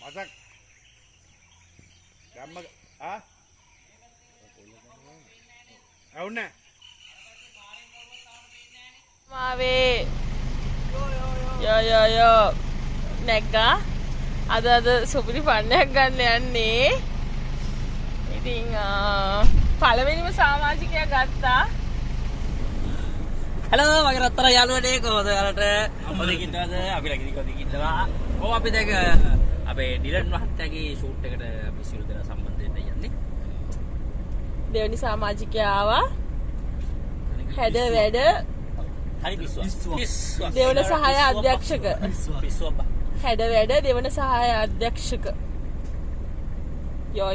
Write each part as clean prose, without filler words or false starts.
මතක් ගම්ම ආ අවුන්නේ මාවේ යෝ නැග්ගා අද සුපිරි පන්නයක් ගන්න යන්නේ. ඉතින් පළවෙනිම සමාජිකයා ගත්තා. හලෝ මගේ රත්තර යාළුවනේ කොහොමද ඔයාලට ඔතකින්ද අපි ලකින් ඉන්නවා. කොහොම අපි දැන් අපේ ඩිලන් මහත්තයාගේ ෂූට් එකට අපි සියලු දෙනා සම්බන්ධ වෙන්න යන්නේ. දෙවෙනි සමාජිකයා ආවා. හැඩ වැඩ හරි පිස්සුවක්. දෙවන සහාය අධ්‍යක්ෂක. පිස්සුවක්. හැඩ වැඩ දෙවන සහාය අධ්‍යක්ෂක. යෝ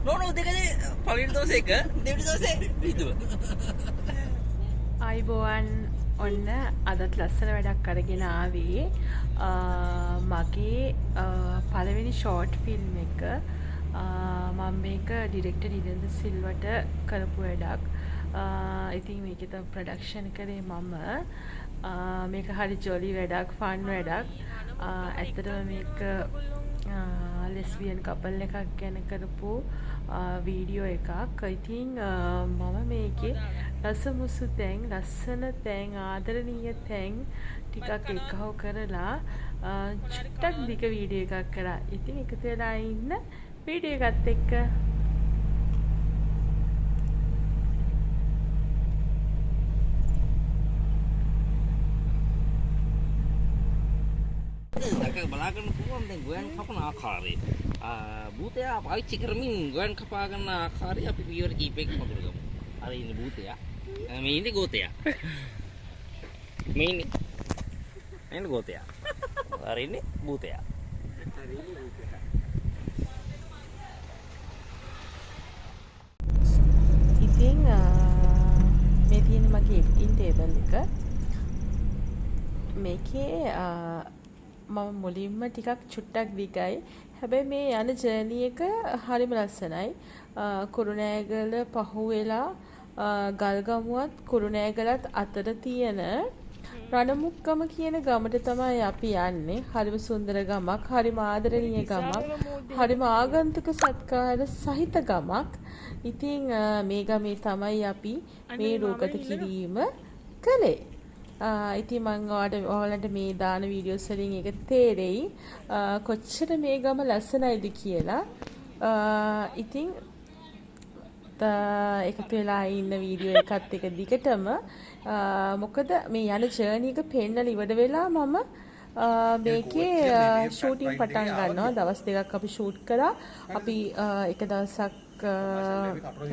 නෝ දෙකනේ පළවෙනි දවසේ එක දෙවෙනි දවසේ රිදුව. අයිබෝවන් ඔන්න අදත් ලස්සන වැඩක් අරගෙන ආවේ. මගේ පළවෙනි ෂෝට් ෆිල්ම් එක මම මේක ඩිරෙක්ටර් නිරන්ද සිල්වට කරපු වැඩක්. ඉතින් මේක තව ප්‍රොඩක්ෂන් කරේ මම. මේක හරි ජොලි වැඩක්, ෆන් වැඩක්. ඇත්තටම මේක ලෙස්බියන් කපල් එකක් ගැන කරපු වීඩියෝ එකක්. ඉතින් මම මේකේ රසමුසු තැන්, ලස්සන තැන්, ආදරණීය තැන් ටිකක් එකහව කරලා චුට්ටක් දිග වීඩියෝ එකක් කරා. ඉතින් එකතු වෙලා ඉන්න වීඩියෝ එකත් එක්ක. බලාගන්න පුළුවන් දැන් ගොයන් කපන ආකාරය. භූතයා පාවිච්චි කරමින් ගොයන් කපා ගන්න ආකාරය අපි පියවර කීපයකින් හඳුනගමු. අර ඉන්නේ භූතයා. මේ ඉන්නේ ගෝතයා. මේ ඉන්නේ ගෝතයා. අර ඉන්නේ භූතයා. ඉතින් මේ තියෙන මගේ එඩිටින් ටේබල් එක. මේකේ මම මුලින්ම ටිකක් චුට්ටක් දිගයි. හැබැයි මේ යන ජර්නි එක හරිම ලස්සනයි. කුරුණෑගල පහුවෙලා ගල්ගමුවත් කුරුණෑගලත් අතර තියෙන රණමුක්කම කියන ගමට තමයි අපි යන්නේ. හරිම සුන්දර ගමක්, හරිම ආදරණීය ගමක්, හරිම ආගන්තුක සත්කාර සහිත ගමක්. ඉතින් මේ ගමේ තමයි අපි මේ රූගත කිරීම කළේ. ඉතින් මම ඔයාලට මේ දාන වීඩියෝස් වලින් ඒක තේරෙයි කොච්චර මේ ගම ලස්සනයිද කියලා. ඉතින් එකතු වෙලා ඉන්න වීඩියෝ එකත් එක දිගටම මොකද මේ යන ජර්නි එක පෙන්නලා ඉවර වෙලා මම මේකේ ෂූටින් පටන් ගන්නවා. දවස් දෙකක් අපි ෂූට් කරා. අපි එක දවසක්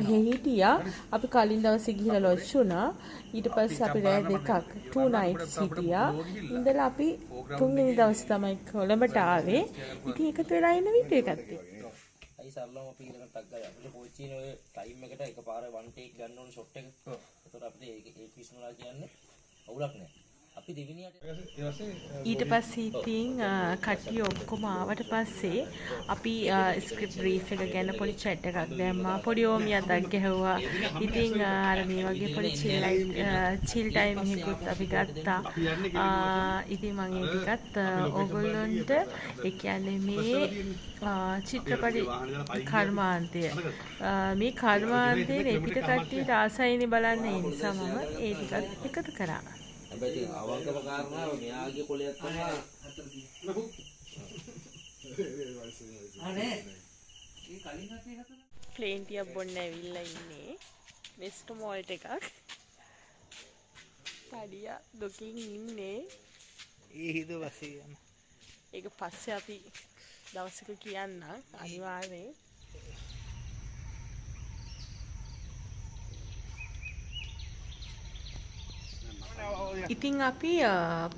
හිටියා. අපි කලින් දවසේ ගිහිල්ලා ලොජ් වුණා. ඊට පස්සේ අපි රෑ දෙකක් 2 nights හිටියා. ඉඳලා අපි තුන්වෙනි දවසේ තමයි කොළඹට ආවේ. ඉතින් එකතු වෙලා ඉන්න වීඩියෝ එකත් එක්ක. අයි සරලවම අපි ඉඳලා ටක් ගාලා අපිට පොයිචින ඔය ටයිම් එකට එකපාර වන් ටේක් ගන්න ඕන ෂොට් එක. ඒතකොට අපිට ඒක විශ්මලා කියන්නේ අවුලක් නැහැ. අපි දෙවෙනියට ඊට පස්සේ ඉතින් කට්ටිය ඔක්කොම ආවට පස්සේ අපි ස්ක්‍රිප්ට් බ්‍රීෆ් එක ගැන පොඩි chat එකක් දැම්මා. පොඩි ඕමියක්ක් ගැහුවා. ඉතින් අර මේ වගේ පොඩි chill time එකකුත් අපි ගත්තා. ඉතින් මම ඒ ටිකත් ඕගොල්ලන්ට ඒ කියන්නේ මේ චිත්‍රපටි කර්මාන්තය මේ කර්මාන්තයේ පිට කට්ටියට ආසයිනේ බලන්න. ඒ නිසා මම ඒ ටිකත් එකතු කරා. හැබැයි අවංකම කාරණාව මෙයාගේ කොලයක් තමයි අනේ ඒ කලින් හතේ හතර ප්ලේන් ටියක් බොන්න ඇවිල්ලා ඉන්නේ වෙස්ට් මෝල්ට් එකක්. තඩියා දුකින් ඉන්නේ. ඒ හිද වසේ යන ඒක පස්සේ අපි දවසක කියන්න අනිවාර්යෙන්. ඉතින් අපි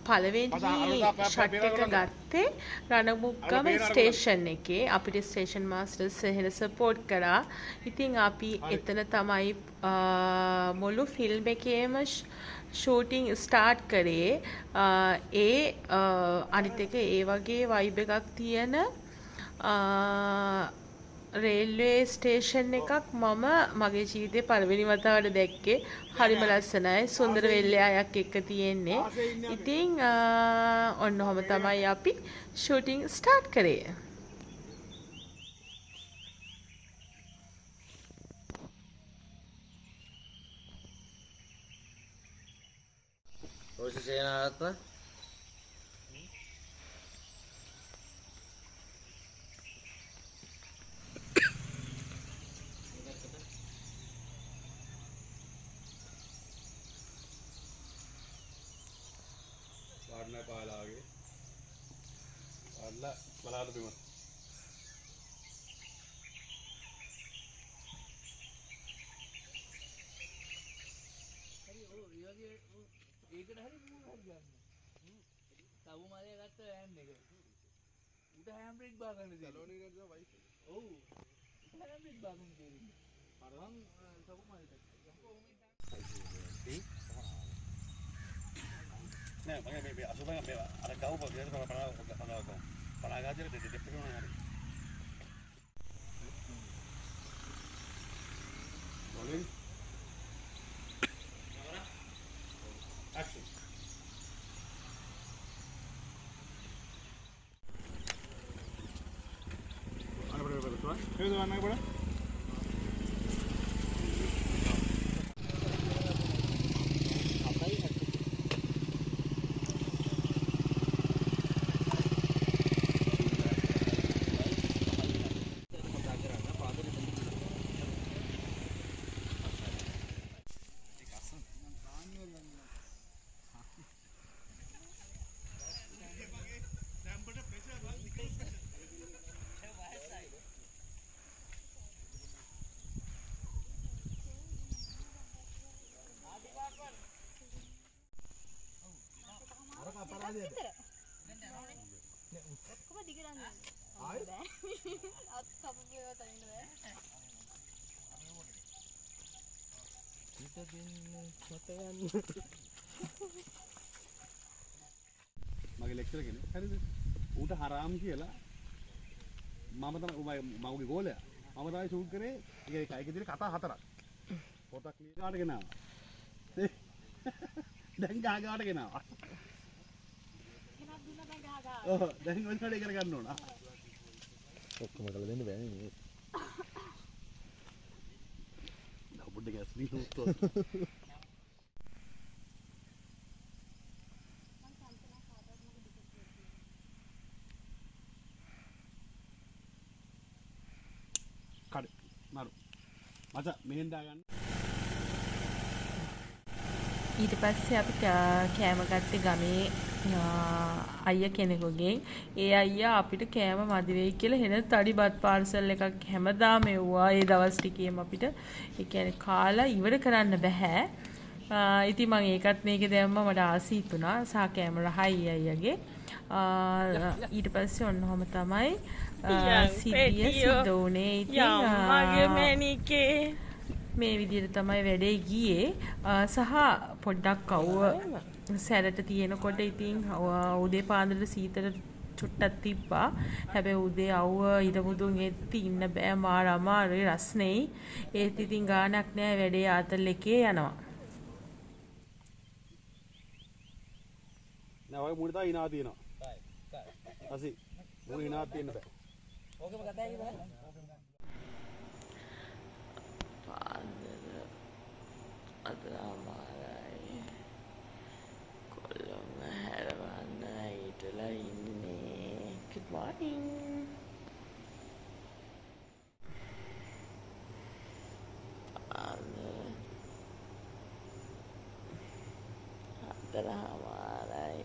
පළවෙනි ෂොට් එක ගත්තේ රණමුක්ගම ස්ටේෂන් එකේ. අපිට ස්ටේෂන් මාස්ටර්ස් එහෙල සපෝට් කරා. ඉතින් අපි එතන තමයි මුළු ෆිල්ම් එකේම ෂූටිං ස්ටාර්ට් කරේ. අනිත් එක ඒ වගේ වයිබ් එකක් තියෙන රේල්වේ ස්ටේෂන් එකක් මම මගේ ජීවිතේ පළවෙනි වතාවට දැක්කේ. හරිම ලස්සනයි. සුන්දර වෙල්ලේ අයක් එක්ක තියෙන්නේ. ඉතින් ඔන්න ඔහම තමයි අපි ෂූටින් ස්ටාර්ට් කරේ. ඔබ සේනාරත්න वाड़ना पाला आगे वाड़ला बला दो बीमा ඒකට හරි මොකක්ද ගන්න. තව මාලේ ගත්ත වෑන් එක. උඩ හැම්බ්‍රේක් බා ගන්න දෙන්න. සැලෝනේ ගත්තා වයිෆ්. ඔව්. උඩ හැම්බ්‍රේක් බා ගන්න දෙන්න. අරන් තව මාලේ නෑ මගේ අසුබංග මේ අර ගහුව විදියට පනාගාජර දෙප්පේ කරනවා හරි. rolling action ana bada bada tuan hedo ana bada මගේ ලෙක්චර් කෙනෙක් හරිද ඌට හරාම් කියලා මම තමයි මගේ ගෝලයා මම තමයි ෂූට් කරේ ඒක විදිහට කතා හතරක් පොතක් ලියලාට ගෙනාවා දැන් ගහගාට ගෙනාවා ඔව් දැන් ඔය වැඩේ කර ගන්න ඕන ඔක්කොම කරලා දෙන්න බෑනේ මේ පොඩ්ඩ ගැස් වී උත්තෝ කඩ නරු මචං මෙහෙන් දාගන්න ඊට පස්සේ අපි කෑම ගත්තේ ගමේ අයියා කෙනෙකුගෙන්. ඒ අයියා අපිට කෑම මදි වෙයි කියලා හෙන තඩි බත් පාර්සල් එකක් හැමදාම එව්වා. ඒ දවස් ටිකේම අපිට ඒ කියන්නේ කාලා ඉවර කරන්න බෑ. ඉතින් මම ඒකත් මේකේ දැම්මා මට ආසි හිතුණා. සා කෑම රහයි අයියාගේ. ඊට පස්සේ ඔන්නෝම තමයි සිද්ධිය සිද්ධ වුණේ. ඉතින් මගේ මැනිකේ මේ විදිහට තමයි වැඩේ ගියේ. සහ පොඩ්ඩක් අවුව සැරට තියෙනකොට ඉතින් උදේ පාන්දරට සීතල චුට්ටක් තිබ්බා. හැබැයි උදේ අවුව ඉරමුදුන් එද්දි ඉන්න බෑ මාර අමාරුයි රස්නෙයි. ඒත් ඉතින් ගානක් නෑ වැඩේ ආතල් එකේ යනවා. නෑ ඔය මුඩ තා ඉනා තියෙනවා. අසි මුඩ ඉනා තියෙන්න බෑ. ඕකම කතා කරලා අදමාරයි කොල්ලොම හැරවන්න හිටලා ඉන්නේ. Good morning. අදමාරයි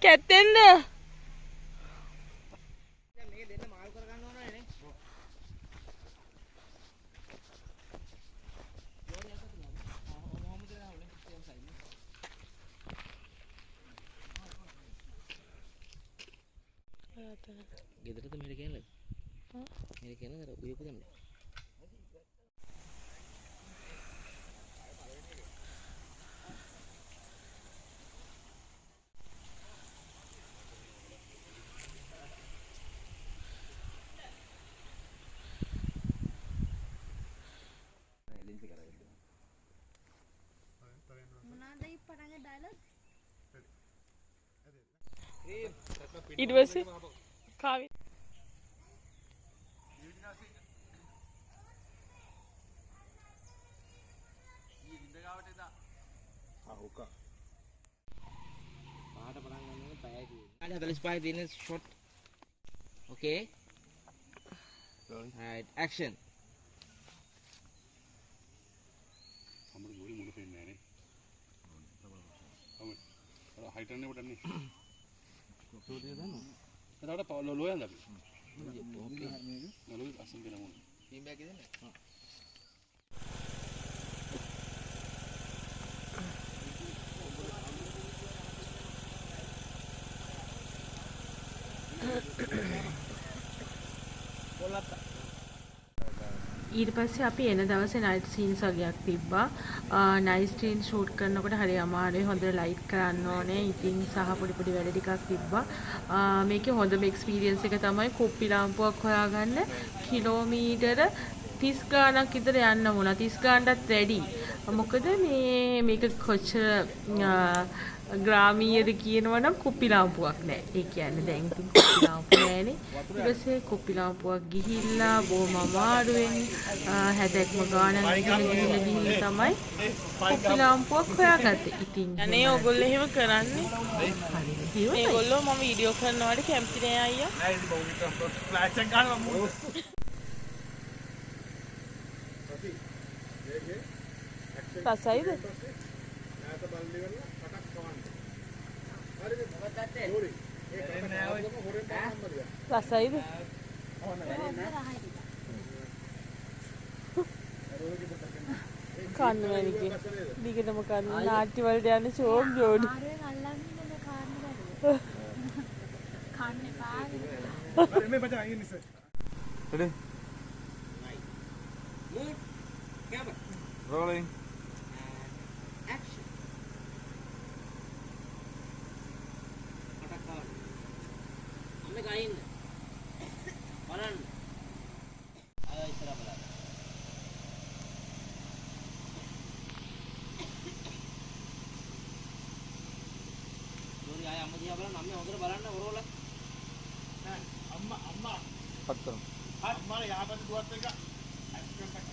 කැත්තෙන්ද මේ දෙන්න මාල් කර ගන්න ඕනේ නේ. ගෙදරද මෙහෙට කියන්නේ? මෙහෙට කියන්නේ අර උයපු ගන්න. ඊට පස්සේ කාවි උකා. පහට පටන් ගන්න පැය තියෙනවා. 45 තියෙන ෂොට්. Okay. Right, action. අපිට ගෝලි මුල පේන්නේ නැහැ නේ. අර හයිට් එකනේ උඩන්නේ. කොහොමද දන්නව? එතකොට ලෝයන්ද අපි. ඕකේ. ලෝය අසන් දෙනවා. ටීම් බෑග් එක දෙන්න. ඊට පස්සේ අපි එන දවසේ නයිට් සීන්ස් වගේක් තිබ්බා. නයිට් සීන් ෂූට් කරනකොට හරි අමාරුයි. හොඳට ලයිට් කරන්න ඕනේ. ඉතින් සහ පොඩි පොඩි වැඩ ටිකක් තිබ්බා. මේකේ හොඳම එක්ස්පීරියන්ස් එක තමයි කුප්පි ලාම්පුවක් හොයාගන්න කිලෝමීටර 30 ගාණක් විතර යන්න වුණා. 30 ගාණටත් වැඩි. මොකද මේක කොච්චර ග්‍රාමීයද කියනවනම් කුප්පි ලාම්පුවක් නැහැ. ඒ කියන්නේ දැන් ඉතින් කුප්පි ලාම්පු නැහැනේ. ඊට පස්සේ කුප්පි ලාම්පුවක් ගිහිල්ලා බොහොම අමාරුවෙන් හැදැක්ම ගානක් ගිහිල්ලා තමයි කුප්පි ලාම්පුවක් හොයාගත්තේ. ඉතින් අනේ ඔයගොල්ලෝ එහෙම කරන්නේ. හරියට මේගොල්ලෝ මම වීඩියෝ කරනවාට කැමති නෑ අයියා. නෑ ඉතින් බෞද්ධ ෆ්ලෑෂ් එක ගන්නවා මූ. රසයිද? රසයිද? කන්න මැනිකේ. දිගටම කන්න. නාට්‍ය වලට යන ෂෝක් ජෝඩි. මේ බචා අයින් ඉස්ස. Mood, camera, rolling. action. Attack. අම්මේ ගහින්න. බලන්න. ආයෙ ඉස්සරහ බලන්න. ජෝරි ආයෙ අම්ම දිහා බලන්න. අම්මේ හොඳට බලන්න ඔරෝලා. අම්මා පත් කරමු. අම්මාලා යාපත් දුවත් එක ඇක්සිඩන්ට් එකක්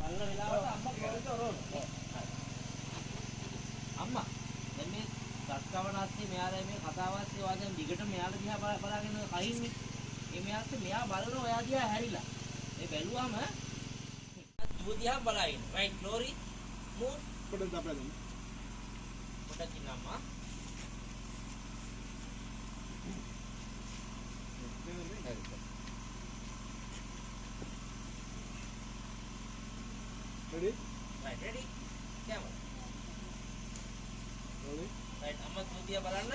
බලන වෙලාවට අම්මා කොහෙද ඔරෝල? අම්මා දැන් මේ සත්කවනාස්සේ මෙයාලා මේ කතාවස්සේ වාදෙන් දිගට මෙයාලා දිහා බලාගෙන කහින්නේ. මේ මෙයාත් මෙයා බලන ඔයා දිහා හැරිලා. මේ බැලුවම තු දිහා බලයින්. right glory mood පොඩ්ඩක් දාපලා දෙන්න. පොඩ්ඩක් ඉන්න අම්මා. Ready? right ready camera Rolling. right අම්මා තු දිහා බලන්න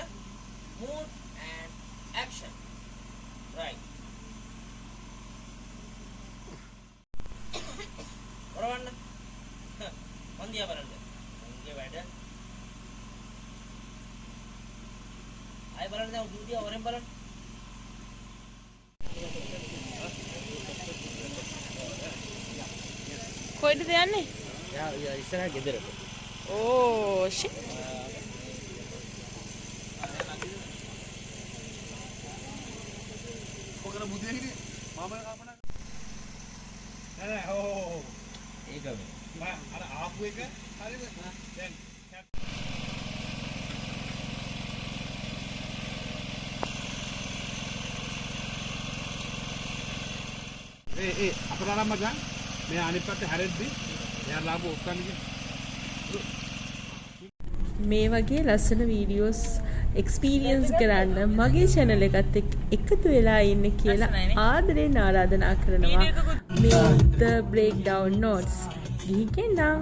mood and action right ඔරවන්න මන් දිහා බලන්න මගේ වැඩ ආයෙ බලන්න දැන් තු දිහා ඔරෙන් බලන්න කොයිද යන්නේ? යා ඉස්සරහ ගෙදරට ඕ ෂිට්. ඔකන බුදිය හිටියේ මාමල කල්පනා නෑ ඕ ඒක මේ අර ආපු එක හරිද දැන් ඒ අපරාරම් මචං මේ අනිත් පැත්තේ හැරෙද්දි එයා ලාභ ඔක්කන්නේ මේ වගේ ලස්සන වීඩියෝස් එක්ස්පීරියන්ස් කරන්න මගේ channel එකත් එක්ක එකතු වෙලා ඉන්න කියලා ආදරෙන් ආරාධනා කරනවා. මේ The Breakdown Notes. ගිහින් නම්